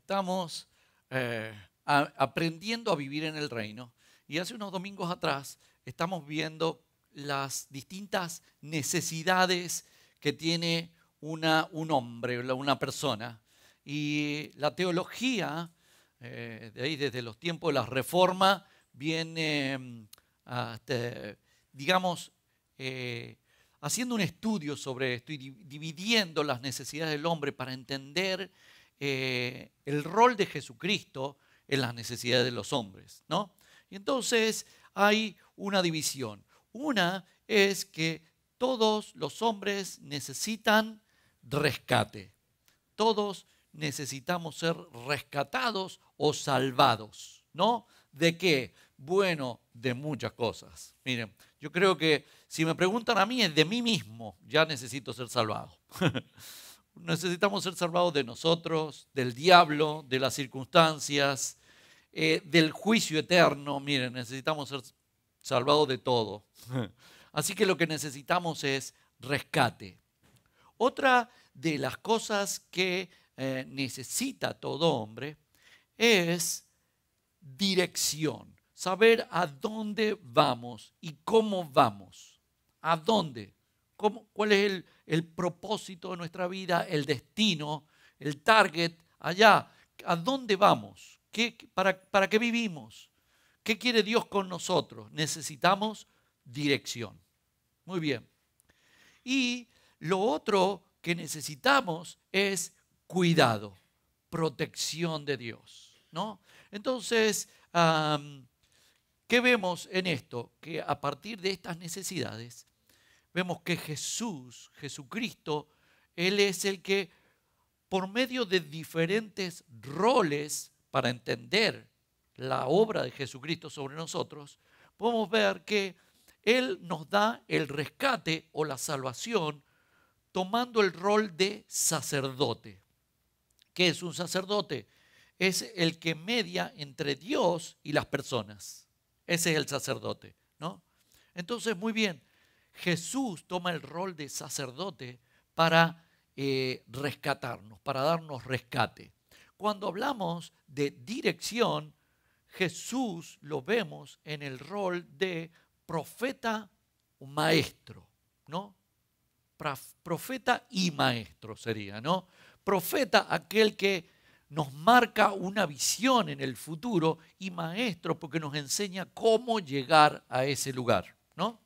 estamos aprendiendo a vivir en el reino. Y hace unos domingos atrás estamos viendo las distintas necesidades que tiene un hombre, una persona. Y la teología, de ahí desde los tiempos de la Reforma, viene, digamos, haciendo un estudio sobre esto y dividiendo las necesidades del hombre para entender el rol de Jesucristo en las necesidades de los hombres, ¿no? Y entonces hay una división. Una es que todos los hombres necesitan rescate. Todos necesitamos ser rescatados o salvados, ¿no? ¿De qué? Bueno, de muchas cosas. Miren, yo creo que si me preguntan a mí, es de mí mismo, ya necesito ser salvado. Necesitamos ser salvados de nosotros, del diablo, de las circunstancias, del juicio eterno. Miren, necesitamos ser salvados de todo. Así que lo que necesitamos es rescate. Otra de las cosas que necesita todo hombre es dirección. Saber a dónde vamos y cómo vamos. ¿A dónde? ¿Cuál es el propósito de nuestra vida, el destino, el target allá? ¿A dónde vamos? ¿Para qué vivimos? ¿Qué quiere Dios con nosotros? Necesitamos dirección. Muy bien. Y lo otro que necesitamos es cuidado, protección de Dios, ¿no? Entonces, ¿qué vemos en esto? Que a partir de estas necesidades, vemos que Jesucristo, Él es el que, por medio de diferentes roles para entender la obra de Jesucristo sobre nosotros, podemos ver que Él nos da el rescate o la salvación tomando el rol de sacerdote. ¿Qué es un sacerdote? Es el que media entre Dios y las personas. Ese es el sacerdote, ¿no? Entonces, muy bien, Jesús toma el rol de sacerdote para rescatarnos, para darnos rescate. Cuando hablamos de dirección, Jesús lo vemos en el rol de profeta o maestro, ¿no? Profeta y maestro sería, ¿no? Profeta, aquel que nos marca una visión en el futuro, y maestro porque nos enseña cómo llegar a ese lugar, ¿no?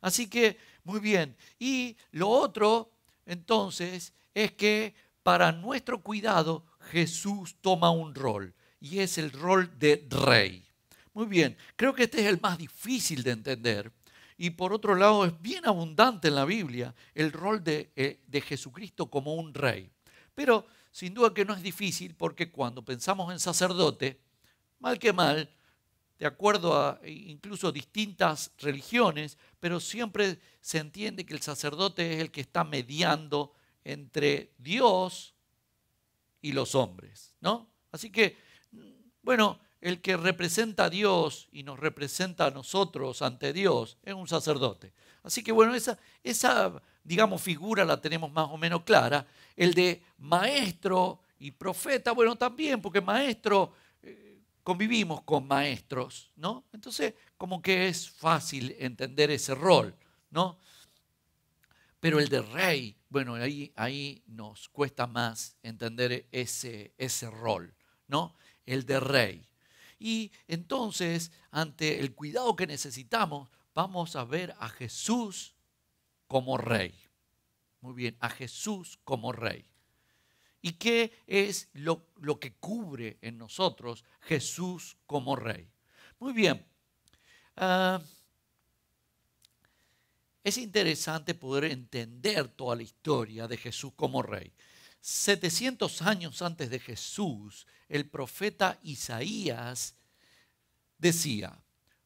Así que, muy bien. Y lo otro, entonces, es que para nuestro cuidado Jesús toma un rol, y es el rol de rey. Muy bien, creo que este es el más difícil de entender. Y por otro lado, es bien abundante en la Biblia el rol de Jesucristo como un rey. Pero sin duda que no es difícil, porque cuando pensamos en sacerdote, mal que mal, de acuerdo a incluso distintas religiones, pero siempre se entiende que el sacerdote es el que está mediando entre Dios y los hombres, ¿no? Así que, bueno, el que representa a Dios y nos representa a nosotros ante Dios es un sacerdote. Así que, bueno, esa digamos, figura la tenemos más o menos clara. El de maestro y profeta, bueno, también, porque maestro, convivimos con maestros, ¿no? Entonces, como que es fácil entender ese rol, ¿no? Pero el de rey, bueno, ahí nos cuesta más entender ese rol, ¿no? El de rey. Y entonces, ante el cuidado que necesitamos, vamos a ver a Jesús como rey. Muy bien, a Jesús como rey. ¿Y qué es lo que cubre en nosotros Jesús como rey? Muy bien. Es interesante poder entender toda la historia de Jesús como rey. 700 años antes de Jesús, el profeta Isaías decía: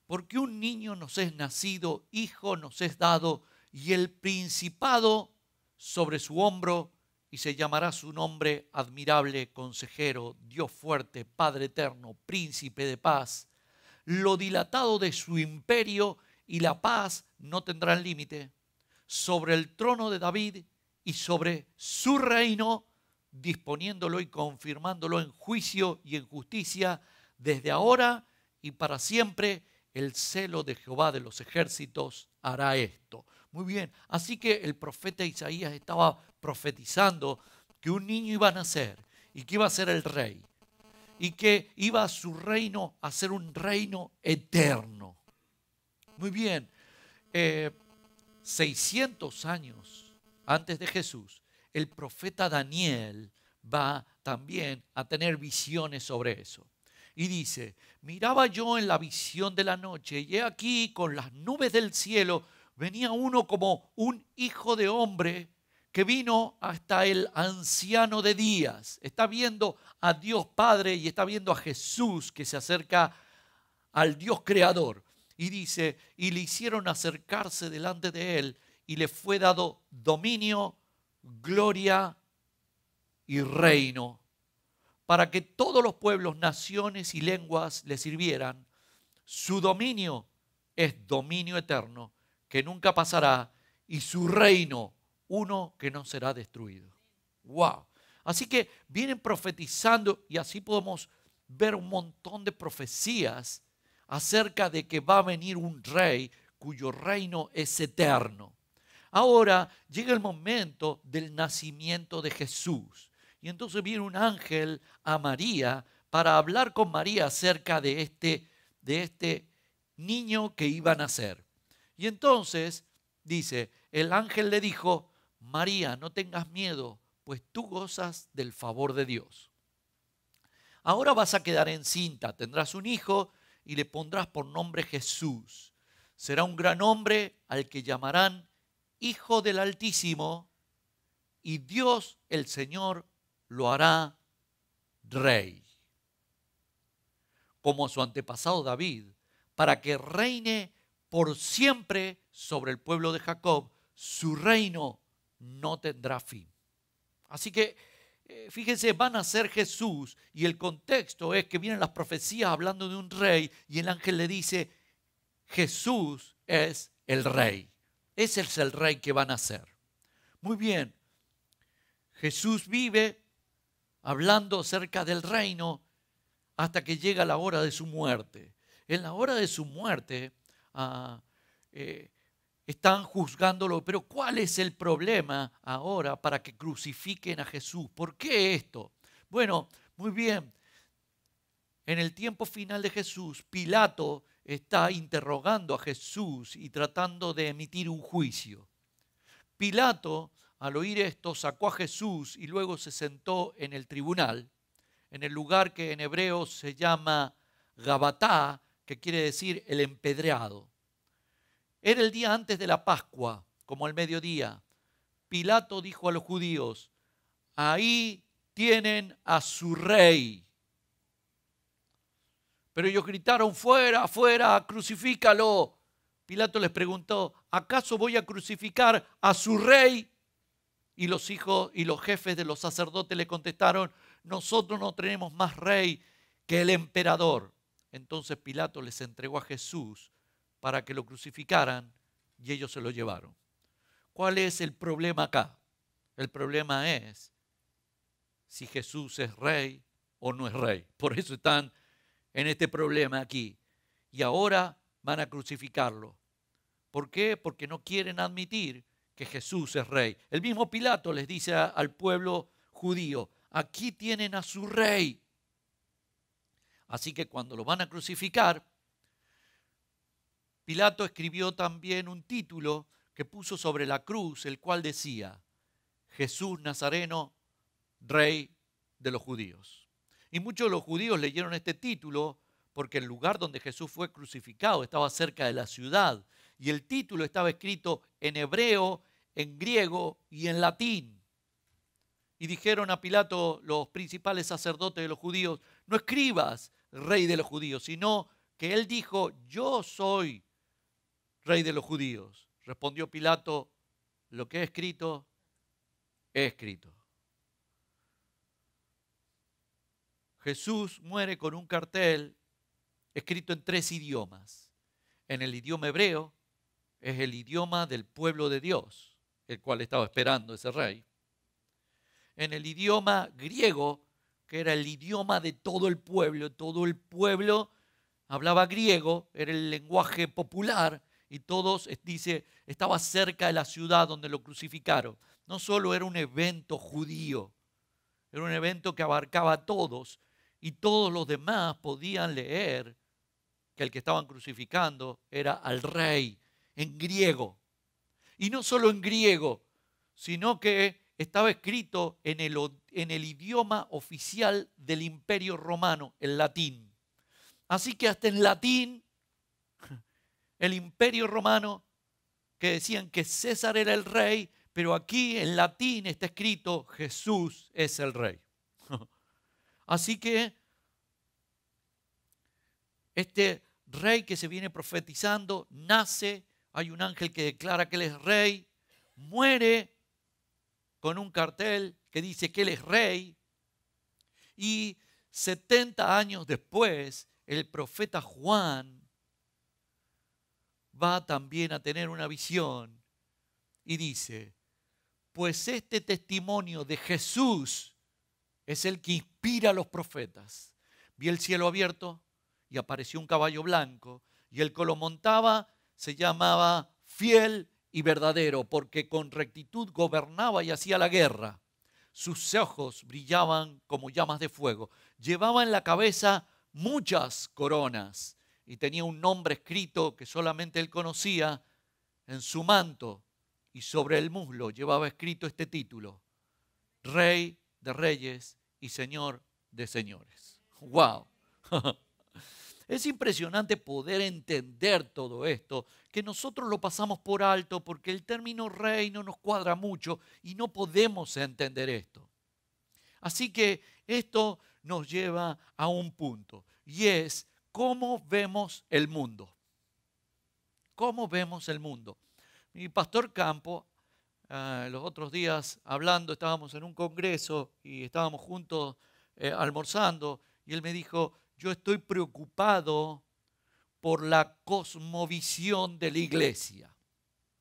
porque un niño nos es nacido, hijo nos es dado, y el principado sobre su hombro, y se llamará su nombre admirable, consejero, Dios fuerte, Padre eterno, príncipe de paz. Lo dilatado de su imperio y la paz no tendrán límite sobre el trono de David y sobre su reino, disponiéndolo y confirmándolo en juicio y en justicia desde ahora y para siempre. El celo de Jehová de los ejércitos hará esto. Muy bien, así que el profeta Isaías estaba profetizando que un niño iba a nacer y que iba a ser el rey y que iba a su reino a ser un reino eterno. Muy bien, 600 años antes de Jesús, el profeta Daniel va también a tener visiones sobre eso. Y dice, miraba yo en la visión de la noche, y he aquí con las nubes del cielo venía uno como un hijo de hombre que vino hasta el anciano de días. Está viendo a Dios Padre y está viendo a Jesús que se acerca al Dios Creador. Y dice, y le hicieron acercarse delante de él y le fue dado dominio, gloria y reino, para que todos los pueblos, naciones y lenguas le sirvieran. Su dominio es dominio eterno, que nunca pasará, y su reino, uno que no será destruido. ¡Wow! Así que vienen profetizando, y así podemos ver un montón de profecías acerca de que va a venir un rey cuyo reino es eterno. Ahora llega el momento del nacimiento de Jesús. Y entonces viene un ángel a María para hablar con María acerca de este niño que iba a nacer. Y entonces dice, el ángel le dijo, María, no tengas miedo, pues tú gozas del favor de Dios. Ahora vas a quedar encinta, tendrás un hijo y le pondrás por nombre Jesús. Será un gran hombre al que llamarán Hijo del Altísimo, y Dios el Señor lo hará rey, como su antepasado David, para que reine por siempre sobre el pueblo de Jacob. Su reino no tendrá fin. Así que fíjense, van a ser Jesús, y el contexto es que vienen las profecías hablando de un rey, y el ángel le dice, Jesús es el rey. Ese es el rey que van a ser. Muy bien, Jesús vive hablando acerca del reino hasta que llega la hora de su muerte. En la hora de su muerte están juzgándolo, pero ¿cuál es el problema ahora para que crucifiquen a Jesús? ¿Por qué esto? Bueno, muy bien, en el tiempo final de Jesús, Pilato está interrogando a Jesús y tratando de emitir un juicio. Pilato, al oír esto, sacó a Jesús y luego se sentó en el tribunal, en el lugar que en hebreo se llama Gabatá, que quiere decir el empedreado. Era el día antes de la Pascua, como al mediodía. Pilato dijo a los judíos, ahí tienen a su rey. Pero ellos gritaron, fuera, fuera, crucifícalo. Pilato les preguntó, ¿acaso voy a crucificar a su rey? Y los hijos y los jefes de los sacerdotes le contestaron, nosotros no tenemos más rey que el emperador. Entonces Pilato les entregó a Jesús para que lo crucificaran y ellos se lo llevaron. ¿Cuál es el problema acá? El problema es si Jesús es rey o no es rey. Por eso están en este problema aquí. Y ahora van a crucificarlo. ¿Por qué? Porque no quieren admitir que Jesús es rey. El mismo Pilato les dice al pueblo judío, aquí tienen a su rey. Así que cuando lo van a crucificar, Pilato escribió también un título que puso sobre la cruz, el cual decía, Jesús Nazareno, rey de los judíos. Y muchos de los judíos leyeron este título porque el lugar donde Jesús fue crucificado estaba cerca de la ciudad. Y el título estaba escrito en hebreo, en griego y en latín. Y dijeron a Pilato los principales sacerdotes de los judíos, no escribas rey de los judíos, sino que él dijo, yo soy rey de los judíos. Respondió Pilato, lo que he escrito, he escrito. Jesús muere con un cartel escrito en 3 idiomas. En el idioma hebreo es el idioma del pueblo de Dios, el cual estaba esperando ese rey. en el idioma griego, que era el idioma de todo el pueblo hablaba griego, era el lenguaje popular, y todos, dice, estaba cerca de la ciudad donde lo crucificaron. No solo era un evento judío, era un evento que abarcaba a todos, y todos los demás podían leer que el que estaban crucificando era al rey, en griego. Y no solo en griego, sino que estaba escrito en el idioma oficial del Imperio Romano, el latín. Así que hasta en latín, el Imperio Romano, que decían que César era el rey, pero aquí en latín está escrito Jesús es el rey. Así que este rey que se viene profetizando nace, hay un ángel que declara que él es rey, muere con un cartel que dice que él es rey, y 70 años después el profeta Juan va también a tener una visión y dice, pues este testimonio de Jesús es el que inspira a los profetas. Vi el cielo abierto y apareció un caballo blanco, y el que lo montaba se llamaba Fiel y Verdadero, porque con rectitud gobernaba y hacía la guerra. Sus ojos brillaban como llamas de fuego. Llevaba en la cabeza muchas coronas y tenía un nombre escrito que solamente él conocía en su manto, y sobre el muslo llevaba escrito este título: Rey de Reyes y Señor de Señores. ¡Wow! Es impresionante poder entender todo esto, que nosotros lo pasamos por alto porque el término rey no nos cuadra mucho y no podemos entender esto. Así que esto nos lleva a un punto, y es cómo vemos el mundo. ¿Cómo vemos el mundo? Mi pastor Campo, los otros días hablando, estábamos en un congreso y estábamos juntos almorzando, y él me dijo, yo estoy preocupado por la cosmovisión de la iglesia,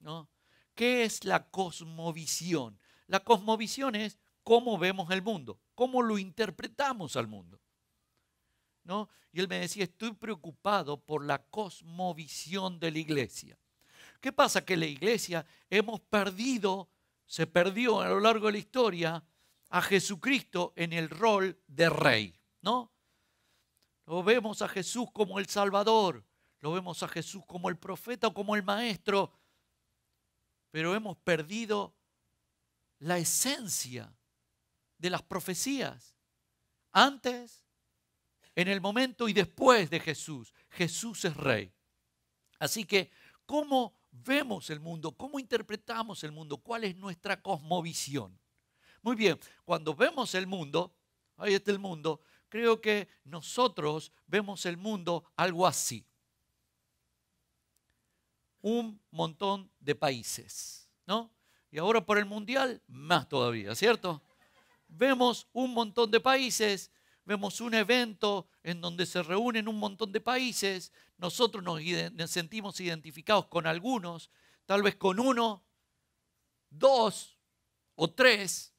¿no? ¿Qué es la cosmovisión? La cosmovisión es cómo vemos el mundo, cómo lo interpretamos al mundo, ¿no? Y él me decía, estoy preocupado por la cosmovisión de la iglesia. ¿Qué pasa? Que la iglesia se perdió a lo largo de la historia a Jesucristo en el rol de rey, ¿no? Lo vemos a Jesús como el Salvador, lo vemos a Jesús como el profeta o como el maestro, pero hemos perdido la esencia de las profecías. Antes, en el momento y después de Jesús, Jesús es rey. Así que, ¿cómo vemos el mundo? ¿Cómo interpretamos el mundo? ¿Cuál es nuestra cosmovisión? Muy bien, cuando vemos el mundo, ahí está el mundo, creo que nosotros vemos el mundo algo así. Un montón de países, ¿no? Y ahora por el mundial, más todavía, ¿cierto? Vemos un montón de países, vemos un evento en donde se reúnen un montón de países, nosotros nos sentimos identificados con algunos, tal vez con uno, dos o tres,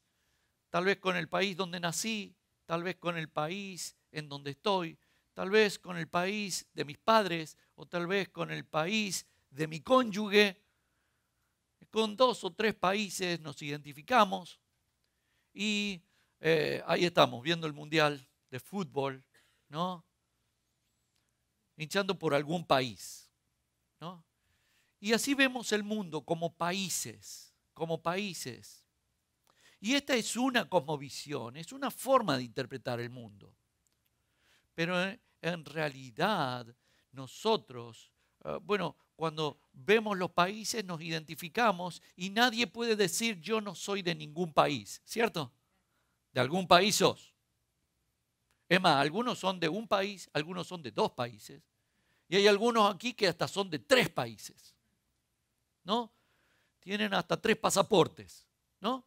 tal vez con el país donde nací, tal vez con el país en donde estoy, tal vez con el país de mis padres, o tal vez con el país de mi cónyuge. Con 2 o 3 países nos identificamos y ahí estamos viendo el mundial de fútbol, ¿no? Hinchando por algún país, ¿no? Y así vemos el mundo como países, como países. Y esta es una cosmovisión, es una forma de interpretar el mundo. Pero en realidad nosotros, cuando vemos los países nos identificamos y nadie puede decir yo no soy de ningún país, ¿cierto? De algún país sos. Es más, algunos son de un país, algunos son de 2 países y hay algunos aquí que hasta son de 3 países, ¿no? Tienen hasta 3 pasaportes, ¿no?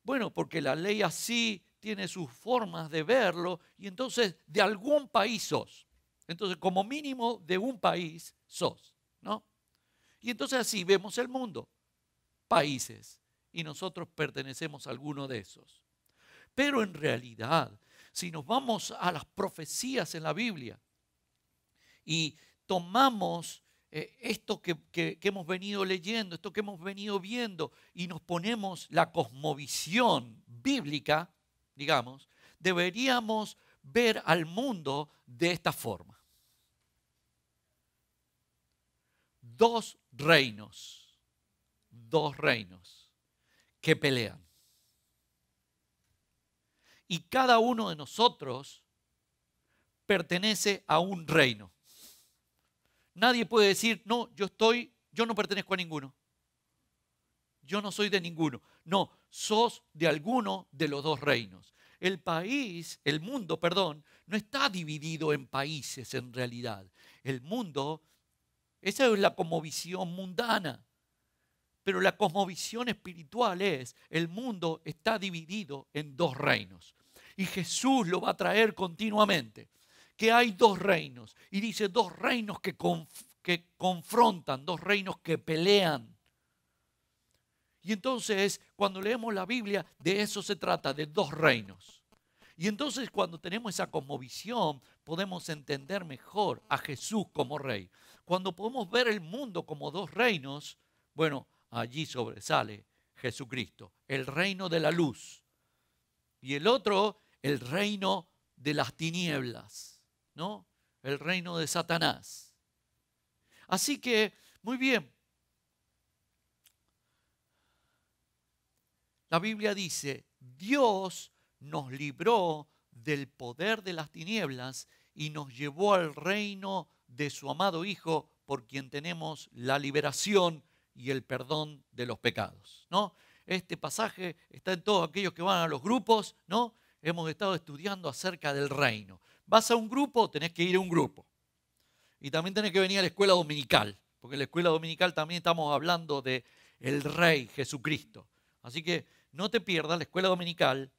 Bueno, porque la ley así tiene sus formas de verlo y entonces de algún país sos. Entonces, como mínimo de un país sos, ¿no? Y entonces así vemos el mundo, países, y nosotros pertenecemos a alguno de esos. Pero en realidad, si nos vamos a las profecías en la Biblia y tomamos esto que hemos venido leyendo, esto que hemos venido viendo, y nos ponemos la cosmovisión bíblica, digamos, deberíamos ver al mundo de esta forma. Dos reinos que pelean. Y cada uno de nosotros pertenece a un reino. Nadie puede decir, no, yo no pertenezco a ninguno. Yo no soy de ninguno. No, sos de alguno de los dos reinos. El mundo, no está dividido en países en realidad. El mundo, esa es la cosmovisión mundana. Pero la cosmovisión espiritual es, el mundo está dividido en dos reinos. Y Jesús lo va a traer continuamente. Que hay dos reinos. Y dice dos reinos que confrontan, dos reinos que pelean. Y entonces, cuando leemos la Biblia, de eso se trata, de dos reinos. Y entonces, cuando tenemos esa cosmovisión, podemos entender mejor a Jesús como rey. Cuando podemos ver el mundo como dos reinos, bueno, allí sobresale Jesucristo, el reino de la luz. Y el otro, el reino de las tinieblas, ¿no? El reino de Satanás. Así que, muy bien. La Biblia dice, Dios nos libró del poder de las tinieblas y nos llevó al reino de su amado Hijo, por quien tenemos la liberación y el perdón de los pecados, ¿no? Este pasaje está en todos aquellos que van a los grupos, ¿no? Hemos estado estudiando acerca del reino. Vas a un grupo, tenés que ir a un grupo. Y también tenés que venir a la escuela dominical, porque en la escuela dominical también estamos hablando de el Rey Jesucristo. Así que no te pierdas la escuela dominical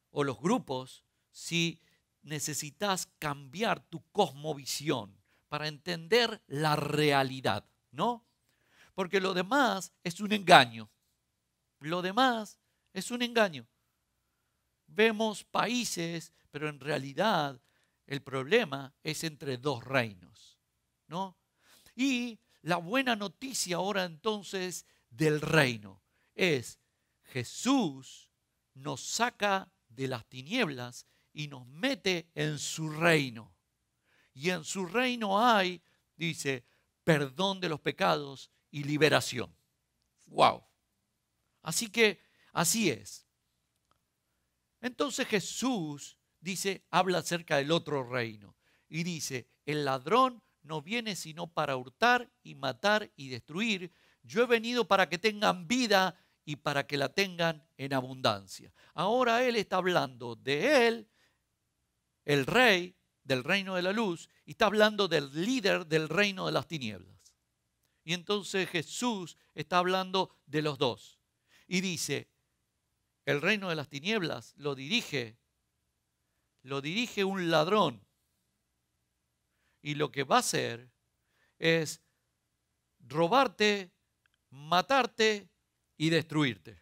o los grupos si necesitas cambiar tu cosmovisión para entender la realidad, ¿no? Porque lo demás es un engaño. Lo demás es un engaño. Vemos países, pero en realidad el problema es entre dos reinos, ¿no? Y la buena noticia ahora entonces del reino es Jesús nos saca de las tinieblas y nos mete en su reino. Y en su reino hay, dice, perdón de los pecados y liberación. ¡Wow! Así que así es. Entonces Jesús dice, habla acerca del otro reino. Y dice, el ladrón no viene sino para hurtar y matar y destruir. Yo he venido para que tengan vida y para que la tengan en abundancia. Ahora él está hablando de él, el rey del reino de la luz, y está hablando del líder del reino de las tinieblas. Y entonces Jesús está hablando de los dos. Y dice, el reino de las tinieblas lo dirige un ladrón. Y lo que va a hacer es robarte, matarte y destruirte.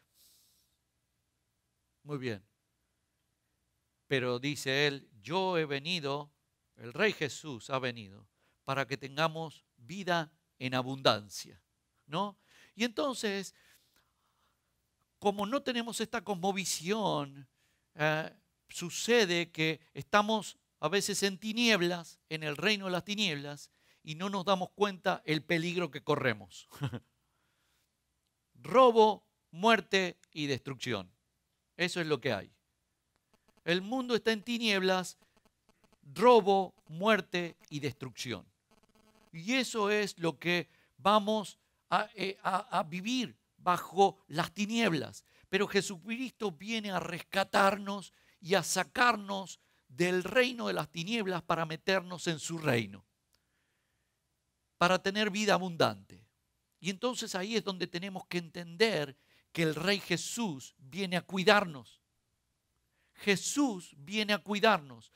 Muy bien. Pero dice él, yo he venido, el Rey Jesús ha venido, para que tengamos vida en abundancia, ¿no? Y entonces, como no tenemos esta cosmovisión, sucede que estamos a veces en tinieblas, en el reino de las tinieblas, y no nos damos cuenta el peligro que corremos. Robo, muerte y destrucción. Eso es lo que hay. El mundo está en tinieblas, robo, muerte y destrucción. Y eso es lo que vamos a vivir bajo las tinieblas. Pero Jesucristo viene a rescatarnos y a sacarnos del reino de las tinieblas para meternos en su reino, para tener vida abundante. Y entonces ahí es donde tenemos que entender que el Rey Jesús viene a cuidarnos. Jesús viene a cuidarnos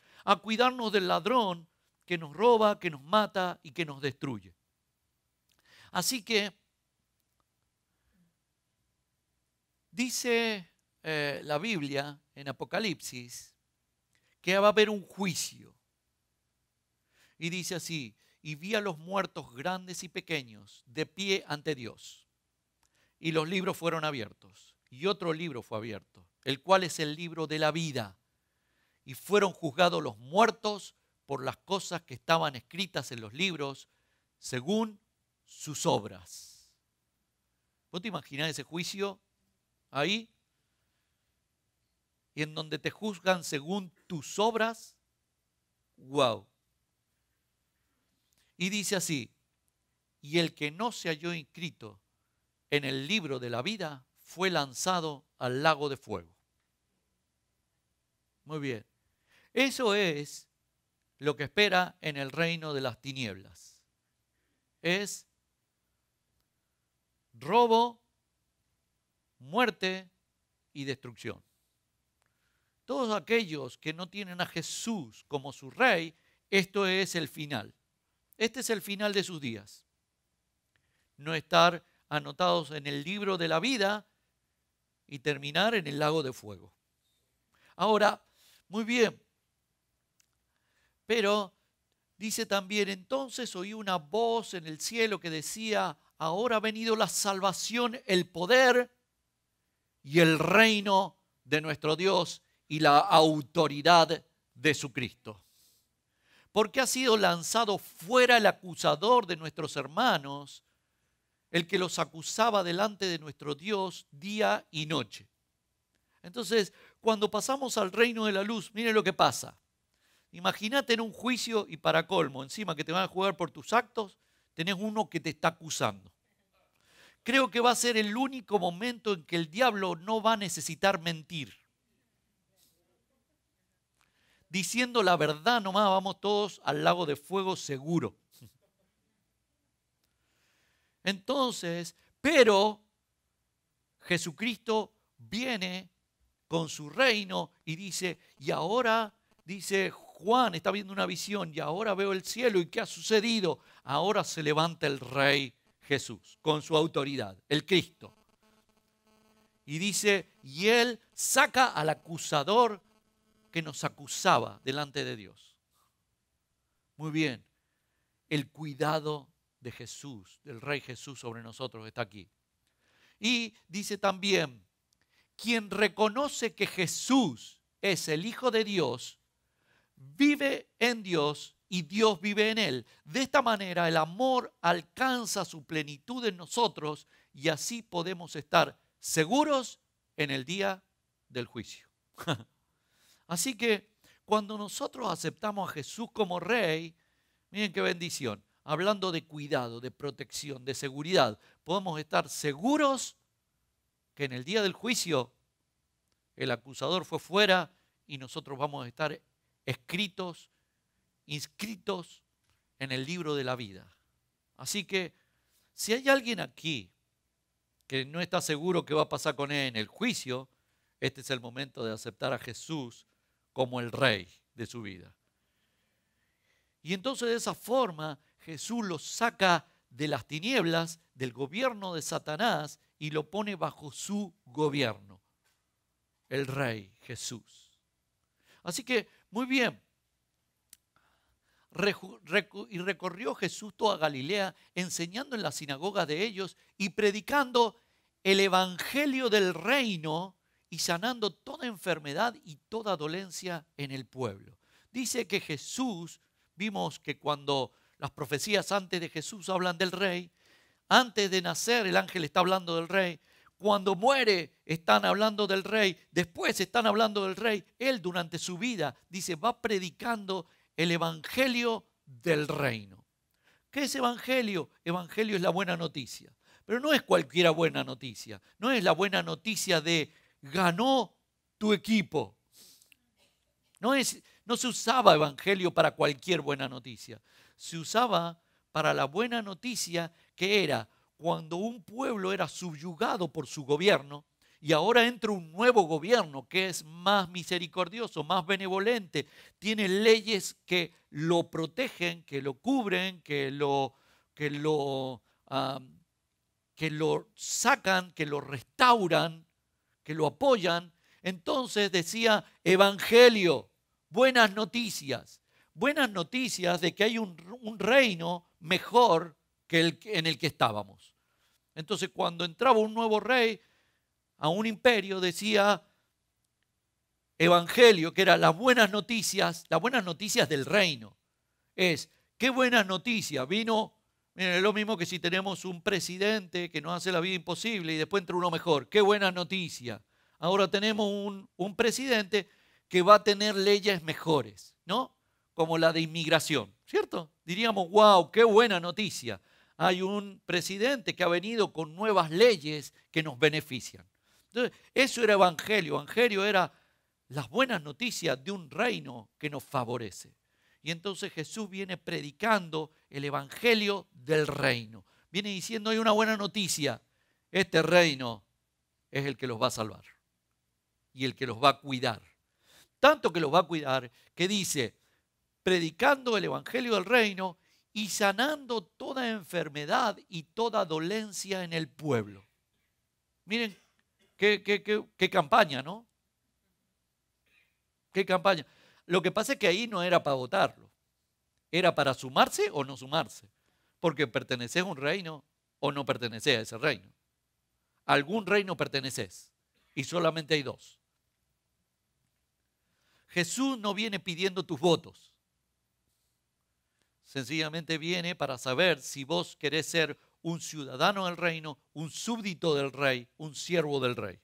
del ladrón que nos roba, que nos mata y que nos destruye. Así que dice la Biblia, en Apocalipsis, que va a haber un juicio. Y dice así: y vi a los muertos grandes y pequeños de pie ante Dios. Y los libros fueron abiertos. Y otro libro fue abierto, el cual es el libro de la vida. Y fueron juzgados los muertos por las cosas que estaban escritas en los libros, según sus obras. ¿Vos te imaginás ese juicio ahí? Y en donde te juzgan según tus obras. ¡Wow! Y dice así: y el que no se halló inscrito en el libro de la vida fue lanzado al lago de fuego. Muy bien. Eso es lo que espera en el reino de las tinieblas. Es robo, muerte y destrucción. Todos aquellos que no tienen a Jesús como su rey, esto es el final. Este es el final de sus días. No estar anotados en el libro de la vida y terminar en el lago de fuego. Ahora, muy bien, pero dice también: entonces oí una voz en el cielo que decía: ahora ha venido la salvación, el poder y el reino de nuestro Dios y la autoridad de su Cristo. Porque ha sido lanzado fuera el acusador de nuestros hermanos, el que los acusaba delante de nuestro Dios día y noche. Entonces, cuando pasamos al reino de la luz, miren lo que pasa. Imagínate en un juicio y, para colmo, encima que te van a juzgar por tus actos, tenés uno que te está acusando. Creo que va a ser el único momento en que el diablo no va a necesitar mentir. Diciendo la verdad nomás, vamos todos al lago de fuego seguro. Entonces, pero Jesucristo viene con su reino y dice: y ahora, dice Juan, está viendo una visión, y ahora veo el cielo. ¿Y qué ha sucedido? Ahora se levanta el Rey Jesús con su autoridad, el Cristo. Y dice: y Él saca al acusador que nos acusaba delante de Dios. Muy bien, el cuidado de Jesús, del Rey Jesús sobre nosotros está aquí. Y dice también: quien reconoce que Jesús es el Hijo de Dios, vive en Dios y Dios vive en él. De esta manera el amor alcanza su plenitud en nosotros y así podemos estar seguros en el día del juicio. Así que cuando nosotros aceptamos a Jesús como Rey, miren qué bendición. Hablando de cuidado, de protección, de seguridad, podemos estar seguros que en el día del juicio el acusador fue fuera y nosotros vamos a estar inscritos en el libro de la vida. Así que si hay alguien aquí que no está seguro qué va a pasar con él en el juicio, este es el momento de aceptar a Jesús como el Rey de su vida. Y entonces de esa forma Jesús lo saca de las tinieblas, del gobierno de Satanás, y lo pone bajo su gobierno, el Rey Jesús. Así que, muy bien, y recorrió Jesús toda Galilea, enseñando en las sinagogas de ellos y predicando el evangelio del reino y sanando toda enfermedad y toda dolencia en el pueblo. Dice que Jesús, vimos que cuando las profecías antes de Jesús hablan del rey, antes de nacer el ángel está hablando del rey, cuando muere están hablando del rey, después están hablando del rey. Él durante su vida, dice, va predicando el evangelio del reino. ¿Qué es evangelio? Evangelio es la buena noticia. Pero no es cualquier buena noticia. No es la buena noticia de ganó tu equipo. No se usaba evangelio para cualquier buena noticia. Se usaba para la buena noticia que era cuando un pueblo era subyugado por su gobierno y ahora entra un nuevo gobierno que es más misericordioso, más benevolente, tiene leyes que lo protegen, que lo cubren, que lo sacan, que lo restauran, que lo apoyan. Entonces decía evangelio, buenas noticias de que hay un reino mejor que el en el que estábamos. Entonces cuando entraba un nuevo rey a un imperio decía evangelio, que era las buenas noticias del reino. Es, qué buenas noticias, vino, miren, es lo mismo que si tenemos un presidente que nos hace la vida imposible y después entra uno mejor, qué buena noticia. Ahora tenemos un presidente que va a tener leyes mejores, ¿no? Como la de inmigración, ¿cierto? Diríamos, wow, qué buena noticia. Hay un presidente que ha venido con nuevas leyes que nos benefician. Entonces, eso era evangelio. Evangelio era las buenas noticias de un reino que nos favorece. Y entonces Jesús viene predicando el evangelio del reino. Viene diciendo, hay una buena noticia. Este reino es el que los va a salvar y el que los va a cuidar. Tanto que los va a cuidar que dice, predicando el evangelio del reino y sanando toda enfermedad y toda dolencia en el pueblo. Miren qué campaña, ¿no? ¿Qué campaña? Lo que pasa es que ahí no era para votarlo. Era para sumarse o no sumarse. Porque perteneces a un reino o no perteneces a ese reino. A algún reino perteneces. Y solamente hay dos. Jesús no viene pidiendo tus votos. Sencillamente viene para saber si vos querés ser un ciudadano del reino, un súbdito del rey, un siervo del rey.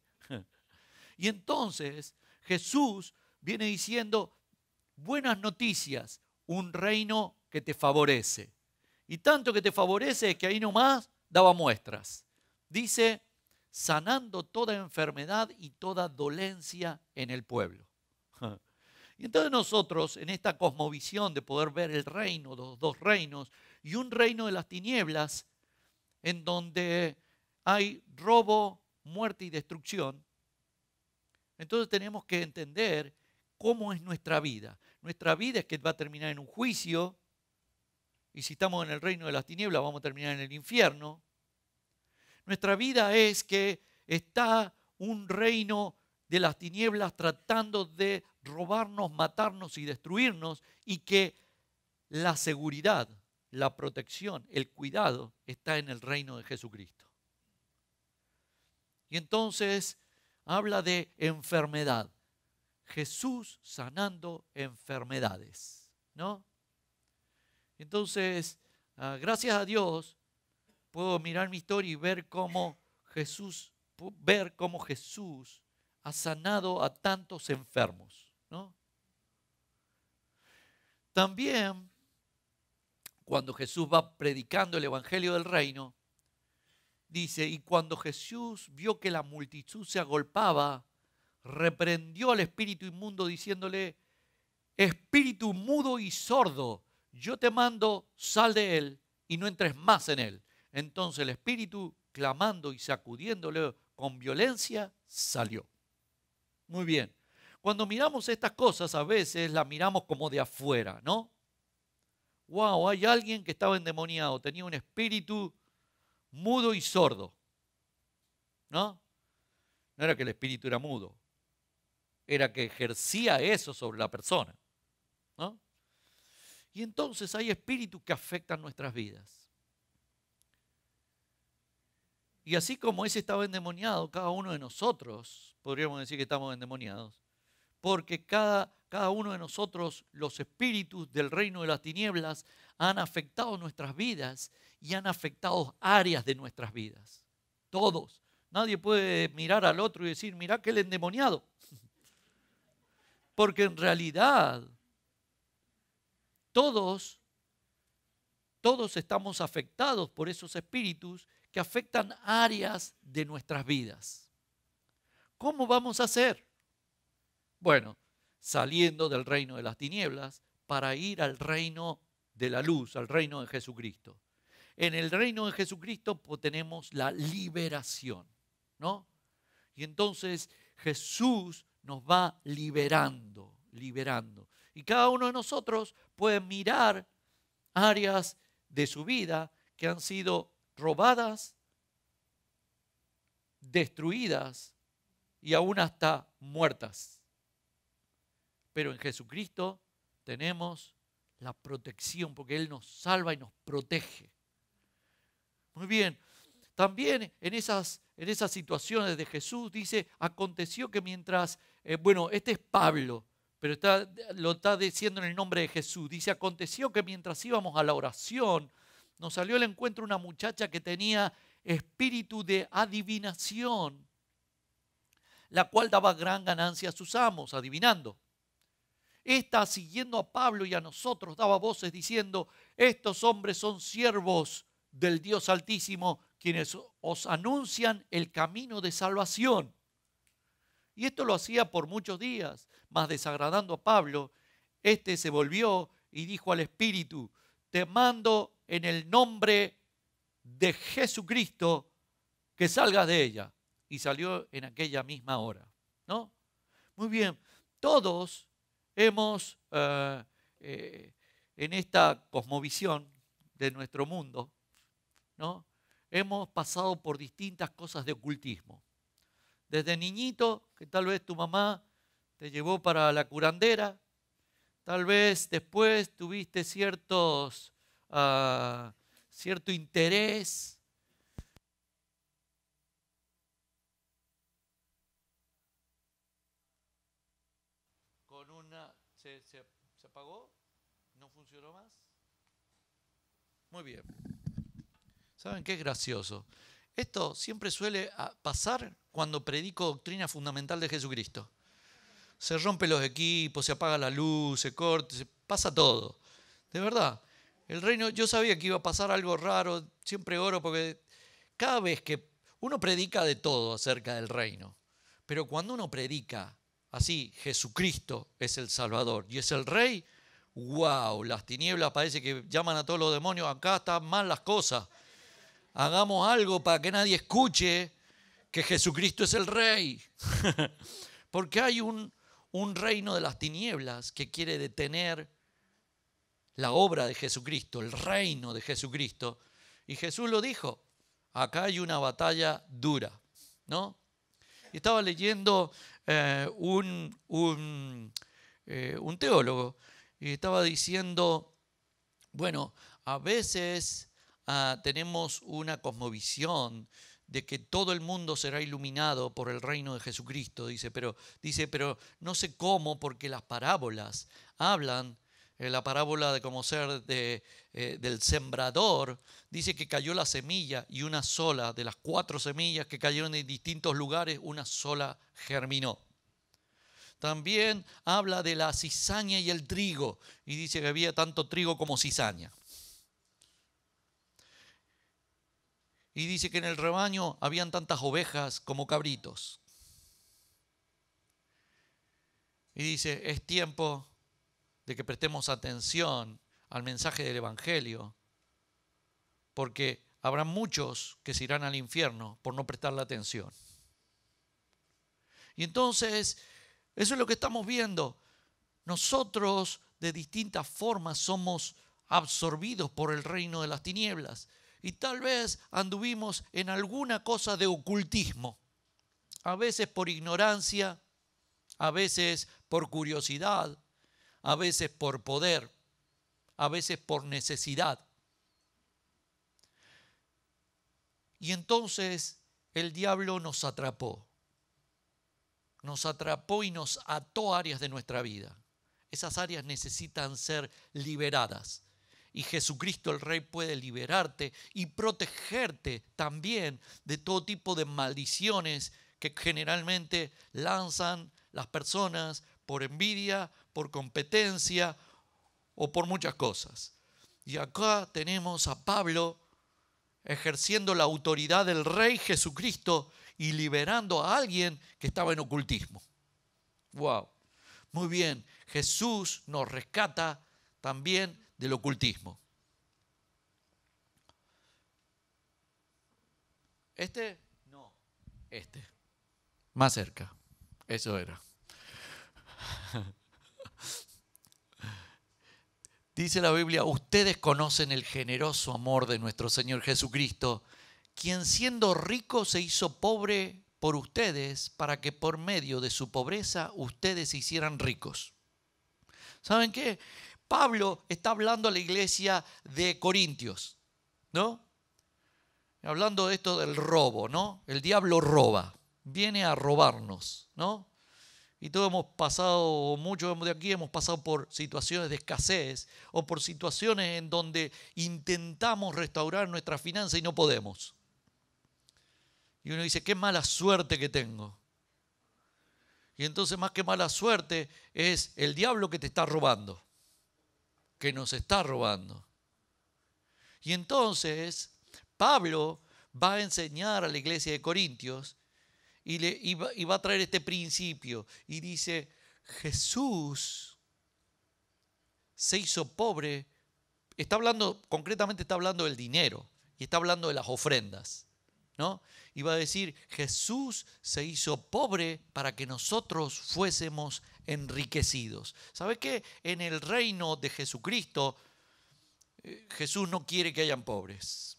Y entonces Jesús viene diciendo, buenas noticias, un reino que te favorece. Y tanto que te favorece que ahí nomás daba muestras. Dice, sanando toda enfermedad y toda dolencia en el pueblo. Y entonces nosotros, en esta cosmovisión de poder ver el reino, los dos reinos, y un reino de las tinieblas, en donde hay robo, muerte y destrucción, entonces tenemos que entender cómo es nuestra vida. Nuestra vida es que va a terminar en un juicio, y si estamos en el reino de las tinieblas vamos a terminar en el infierno. Nuestra vida es que está un reino de las tinieblas tratando de robarnos, matarnos y destruirnos, y que la seguridad, la protección, el cuidado está en el reino de Jesucristo. Y entonces habla de enfermedad. Jesús sanando enfermedades, ¿no? Entonces, gracias a Dios, puedo mirar mi historia y ver cómo Jesús ha sanado a tantos enfermos, ¿no? También, cuando Jesús va predicando el evangelio del reino, dice, y cuando Jesús vio que la multitud se agolpaba, reprendió al espíritu inmundo diciéndole, espíritu mudo y sordo, yo te mando, sal de él y no entres más en él. Entonces el espíritu, clamando y sacudiéndole con violencia, salió. Muy bien. Cuando miramos estas cosas, a veces las miramos como de afuera, ¿no? Wow, hay alguien que estaba endemoniado, tenía un espíritu mudo y sordo, ¿no? No era que el espíritu era mudo, era que ejercía eso sobre la persona, ¿no? Y entonces hay espíritus que afectan nuestras vidas. Y así como ese estaba endemoniado, cada uno de nosotros, podríamos decir que estamos endemoniados, porque cada uno de nosotros, los espíritus del reino de las tinieblas, han afectado nuestras vidas y han afectado áreas de nuestras vidas. Todos. Nadie puede mirar al otro y decir, mirá aquel endemoniado. Porque en realidad todos estamos afectados por esos espíritus que afectan áreas de nuestras vidas. ¿Cómo vamos a hacer? Bueno, saliendo del reino de las tinieblas para ir al reino de la luz, al reino de Jesucristo. En el reino de Jesucristo tenemos la liberación, ¿no? Y entonces Jesús nos va liberando. Y cada uno de nosotros puede mirar áreas de su vida que han sido robadas, destruidas y aún hasta muertas. Pero en Jesucristo tenemos la protección, porque Él nos salva y nos protege. Muy bien. También en esas situaciones de Jesús dice, aconteció que mientras, este es Pablo, pero lo está diciendo en el nombre de Jesús. Dice, aconteció que mientras íbamos a la oración, nos salió al encuentro una muchacha que tenía espíritu de adivinación, la cual daba gran ganancia a sus amos, adivinando. Esta, siguiendo a Pablo y a nosotros, daba voces diciendo, estos hombres son siervos del Dios Altísimo, quienes os anuncian el camino de salvación. Y esto lo hacía por muchos días, mas desagradando a Pablo, este se volvió y dijo al Espíritu, te mando en el nombre de Jesucristo que salgas de ella. Y salió en aquella misma hora, ¿no? Muy bien, todos hemos, en esta cosmovisión de nuestro mundo, ¿no? Hemos pasado por distintas cosas de ocultismo. Desde niñito, que tal vez tu mamá te llevó para la curandera, tal vez después tuviste cierto interés. ¿Se apagó? ¿No funcionó más? Muy bien. ¿Saben qué es gracioso? Esto siempre suele pasar cuando predico doctrina fundamental de Jesucristo. Se rompen los equipos, se apaga la luz, se corta, se pasa todo. De verdad, el reino, yo sabía que iba a pasar algo raro, siempre oro porque cada vez que uno predica de todo acerca del reino, pero cuando uno predica así, Jesucristo es el Salvador y es el Rey, wow, las tinieblas parece que llaman a todos los demonios, acá están mal las cosas. Hagamos algo para que nadie escuche que Jesucristo es el Rey. Porque hay un reino de las tinieblas que quiere detener la obra de Jesucristo, el reino de Jesucristo. Y Jesús lo dijo, acá hay una batalla dura, ¿no? Y estaba leyendo un teólogo y estaba diciendo, bueno, a veces tenemos una cosmovisión de que todo el mundo será iluminado por el reino de Jesucristo, pero no sé cómo, porque las parábolas hablan, la parábola de cómo ser del sembrador, dice que cayó la semilla y una sola, de las 4 semillas que cayeron en distintos lugares, una sola germinó. También habla de la cizaña y el trigo, y dice que había tanto trigo como cizaña. Y dice que en el rebaño habían tantas ovejas como cabritos. Y dice, es tiempo de que prestemos atención al mensaje del Evangelio, porque habrá muchos que se irán al infierno por no prestarle atención. Y entonces, eso es lo que estamos viendo. Nosotros de distintas formas somos absorbidos por el reino de las tinieblas. Y tal vez anduvimos en alguna cosa de ocultismo, a veces por ignorancia, a veces por curiosidad, a veces por poder, a veces por necesidad. Y entonces el diablo nos atrapó y nos ató áreas de nuestra vida. Esas áreas necesitan ser liberadas. Y Jesucristo el Rey puede liberarte y protegerte también de todo tipo de maldiciones que generalmente lanzan las personas por envidia, por competencia o por muchas cosas. Y acá tenemos a Pablo ejerciendo la autoridad del Rey Jesucristo y liberando a alguien que estaba en ocultismo. ¡Wow! Muy bien, Jesús nos rescata también del ocultismo. No, más cerca, eso era. Dice la Biblia, ustedes conocen el generoso amor de nuestro Señor Jesucristo, quien siendo rico se hizo pobre por ustedes para que por medio de su pobreza ustedes se hicieran ricos. ¿Saben qué? Pablo está hablando a la iglesia de Corintios, ¿no? Hablando de esto del robo, ¿no? El diablo roba, viene a robarnos, ¿no? Y todos hemos pasado, muchos de aquí hemos pasado por situaciones de escasez o por situaciones en donde intentamos restaurar nuestra finanza y no podemos. Y uno dice, qué mala suerte que tengo. Y entonces más que mala suerte es el diablo que te está robando, que nos está robando. Y entonces Pablo va a enseñar a la iglesia de Corintios y va a traer este principio. Y dice, Jesús se hizo pobre. Concretamente está hablando del dinero y está hablando de las ofrendas, ¿no? Y va a decir, Jesús se hizo pobre para que nosotros fuésemos enriquecidos. ¿Sabe qué? En el reino de Jesucristo, Jesús no quiere que hayan pobres.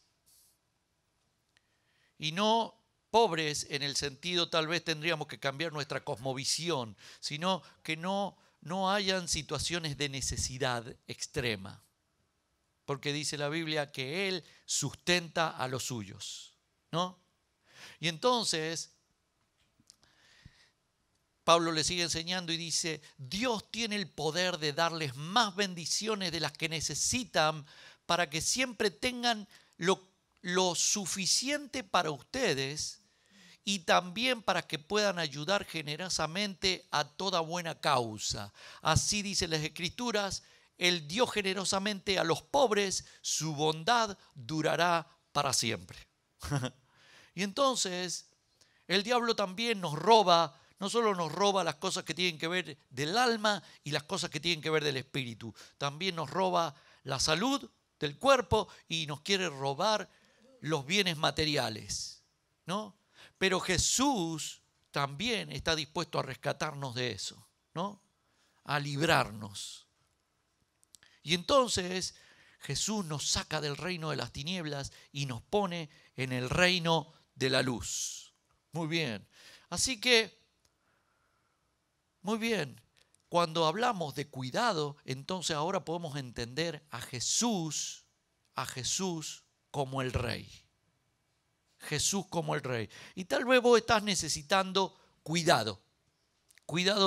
Y no pobres en el sentido, tal vez tendríamos que cambiar nuestra cosmovisión, sino que no hayan situaciones de necesidad extrema. Porque dice la Biblia que Él sustenta a los suyos, ¿no? Y entonces, Pablo le sigue enseñando y dice, Dios tiene el poder de darles más bendiciones de las que necesitan para que siempre tengan lo suficiente para ustedes y también para que puedan ayudar generosamente a toda buena causa. Así dicen las Escrituras, Él dio generosamente a los pobres, su bondad durará para siempre. Y entonces, el diablo también nos roba, no solo nos roba las cosas que tienen que ver del alma y las cosas que tienen que ver del espíritu, también nos roba la salud del cuerpo y nos quiere robar los bienes materiales, ¿no? Pero Jesús también está dispuesto a rescatarnos de eso, ¿no? A librarnos. Y entonces Jesús nos saca del reino de las tinieblas y nos pone en el reino de la luz. Muy bien. Así que, muy bien. Cuando hablamos de cuidado, entonces ahora podemos entender a Jesús como el Rey. Jesús como el Rey. Y tal vez vos estás necesitando cuidado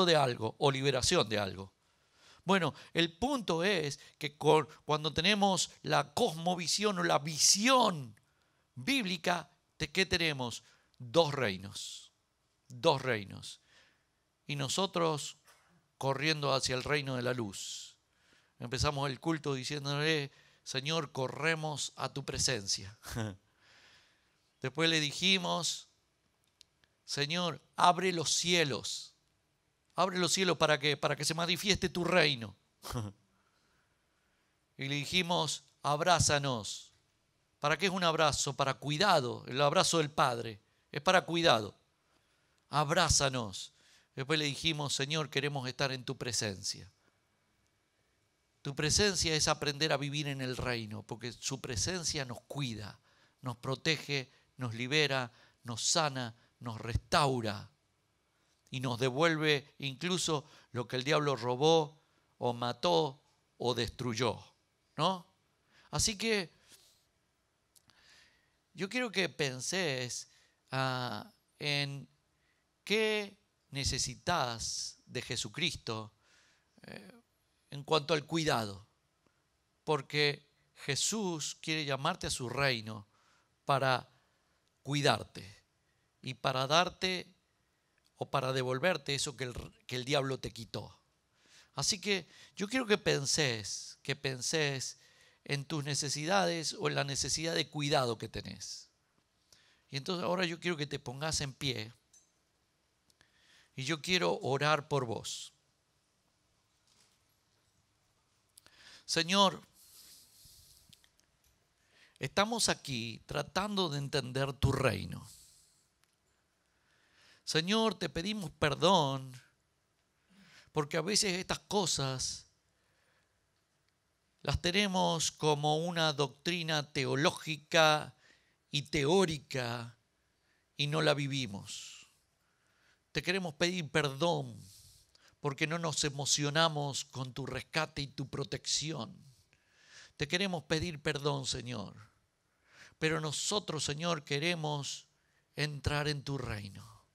de algo o liberación de algo. Bueno, el punto es que cuando tenemos la cosmovisión o la visión bíblica, ¿de qué tenemos? Dos reinos. Y nosotros corriendo hacia el reino de la luz. Empezamos el culto diciéndole, Señor, corremos a tu presencia. Después le dijimos, Señor, abre los cielos. Abre los cielos para que se manifieste tu reino. Y le dijimos, abrázanos. ¿Para qué es un abrazo? Para cuidado. El abrazo del Padre es para cuidado. Abrázanos. Después le dijimos, Señor, queremos estar en tu presencia. Tu presencia es aprender a vivir en el reino, porque su presencia nos cuida, nos protege, nos libera, nos sana, nos restaura y nos devuelve incluso lo que el diablo robó o mató o destruyó, ¿no? Así que yo quiero que penses en qué necesitas de Jesucristo en cuanto al cuidado, porque Jesús quiere llamarte a su reino para cuidarte y para darte o para devolverte eso que el diablo te quitó. Así que yo quiero que penses en tus necesidades o en la necesidad de cuidado que tenés. Y entonces ahora yo quiero que te pongas en pie y yo quiero orar por vos. Señor, estamos aquí tratando de entender tu reino. Señor, te pedimos perdón porque a veces estas cosas las tenemos como una doctrina teológica y teórica y no la vivimos. Te queremos pedir perdón porque no nos emocionamos con tu rescate y tu protección. Te queremos pedir perdón, Señor. Pero nosotros, Señor, queremos entrar en tu reino.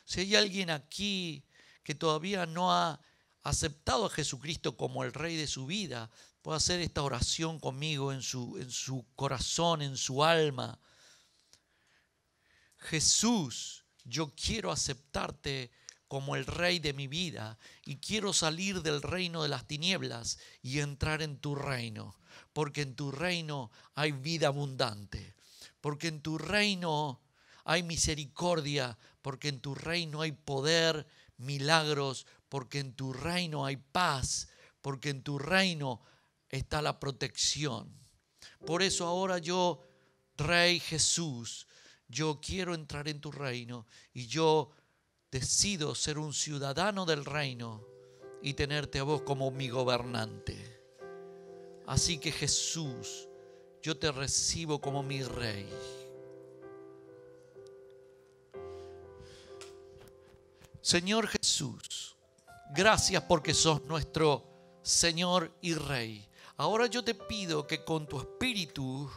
Si hay alguien aquí que todavía no ha aceptado a Jesucristo como el Rey de su vida, puede hacer esta oración conmigo en su corazón, en su alma. Jesús, yo quiero aceptarte como el Rey de mi vida y quiero salir del reino de las tinieblas y entrar en tu reino, porque en tu reino hay vida abundante, porque en tu reino hay misericordia, porque en tu reino hay poder, milagros, porque en tu reino hay paz, porque en tu reino está la protección. Por eso ahora yo, Rey Jesús, yo quiero entrar en tu reino y yo decido ser un ciudadano del reino y tenerte a vos como mi gobernante. Así que Jesús, yo te recibo como mi Rey. Señor Jesús, gracias porque sos nuestro Señor y Rey. Ahora yo te pido que con tu espíritu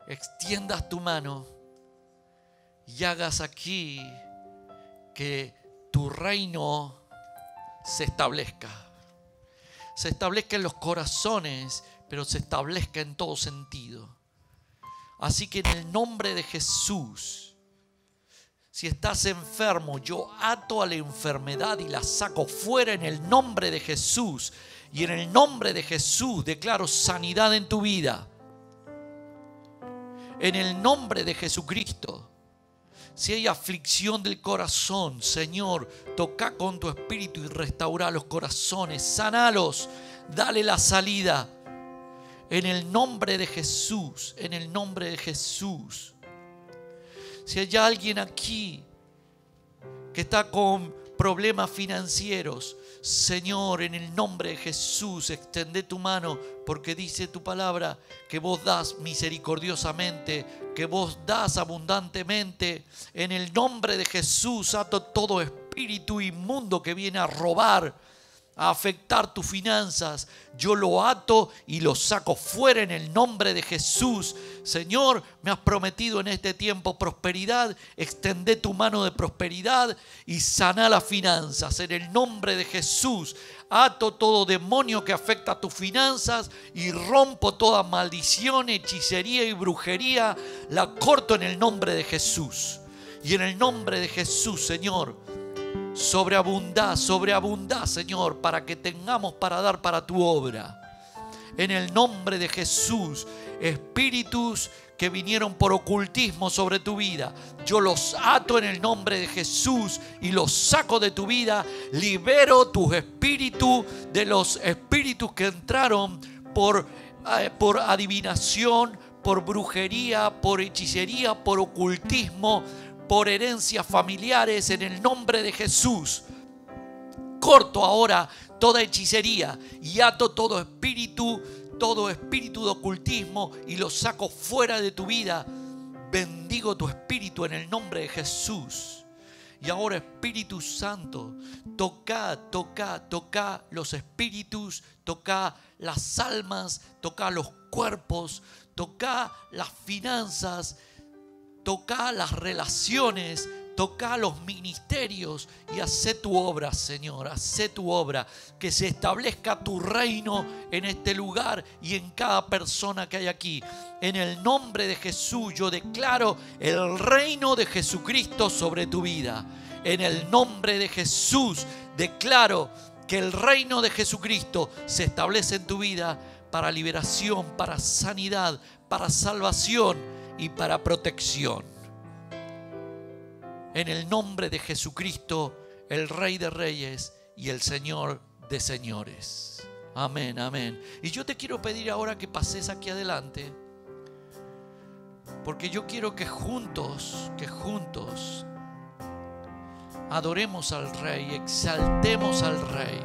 extiendas tu mano y hagas aquí que tu reino se establezca. Se establezca en los corazones, pero se establezca en todo sentido. Así que en el nombre de Jesús, si estás enfermo, yo ato a la enfermedad y la saco fuera en el nombre de Jesús. Y en el nombre de Jesús declaro sanidad en tu vida. En el nombre de Jesucristo. Si hay aflicción del corazón, Señor, toca con tu espíritu y restaura los corazones, sanalos, dale la salida. En el nombre de Jesús, en el nombre de Jesús. Si hay alguien aquí que está con problemas financieros, Señor, en el nombre de Jesús, extende tu mano, porque dice tu palabra que vos das misericordiosamente, que vos das abundantemente. En el nombre de Jesús, ato todo espíritu inmundo que viene a robar, a afectar tus finanzas. Yo lo ato y lo saco fuera en el nombre de Jesús. Señor, me has prometido en este tiempo prosperidad. Extende tu mano de prosperidad y sana las finanzas. En el nombre de Jesús, ato todo demonio que afecta a tus finanzas y rompo toda maldición, hechicería y brujería. La corto en el nombre de Jesús. Y en el nombre de Jesús, Señor, sobreabundá, Señor, para que tengamos para dar para tu obra. En el nombre de Jesús, espíritus que vinieron por ocultismo sobre tu vida, yo los ato en el nombre de Jesús y los saco de tu vida. Libero tus espíritus de los espíritus que entraron por adivinación, por brujería, por hechicería, por ocultismo, por herencias familiares. En el nombre de Jesús, corto ahora toda hechicería y ato todo espíritu de ocultismo y lo saco fuera de tu vida. Bendigo tu espíritu en el nombre de Jesús. Y ahora, Espíritu Santo, toca los espíritus, toca las almas, toca los cuerpos, toca las finanzas, toca las relaciones, toca los ministerios y hacé tu obra, Señor, hacé tu obra, que se establezca tu reino en este lugar y en cada persona que hay aquí. En el nombre de Jesús yo declaro el reino de Jesucristo sobre tu vida. En el nombre de Jesús declaro que el reino de Jesucristo se establece en tu vida para liberación, para sanidad, para salvación y para protección. En el nombre de Jesucristo, el Rey de Reyes y el Señor de Señores. Amén, amén. Y yo te quiero pedir ahora que pases aquí adelante, porque yo quiero que juntos adoremos al Rey, exaltemos al Rey.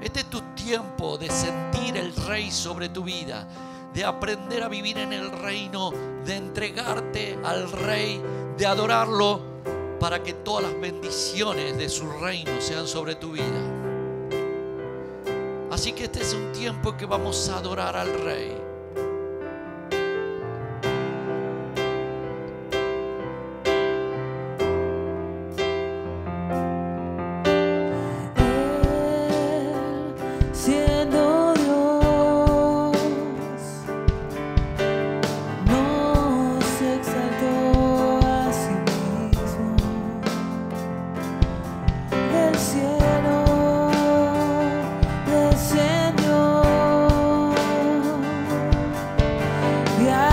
Este es tu tiempo de sentir el Rey sobre tu vida, de aprender a vivir en el reino, de entregarte al Rey, de adorarlo para que todas las bendiciones de su reino sean sobre tu vida. Así que este es un tiempo en que vamos a adorar al Rey. Yeah.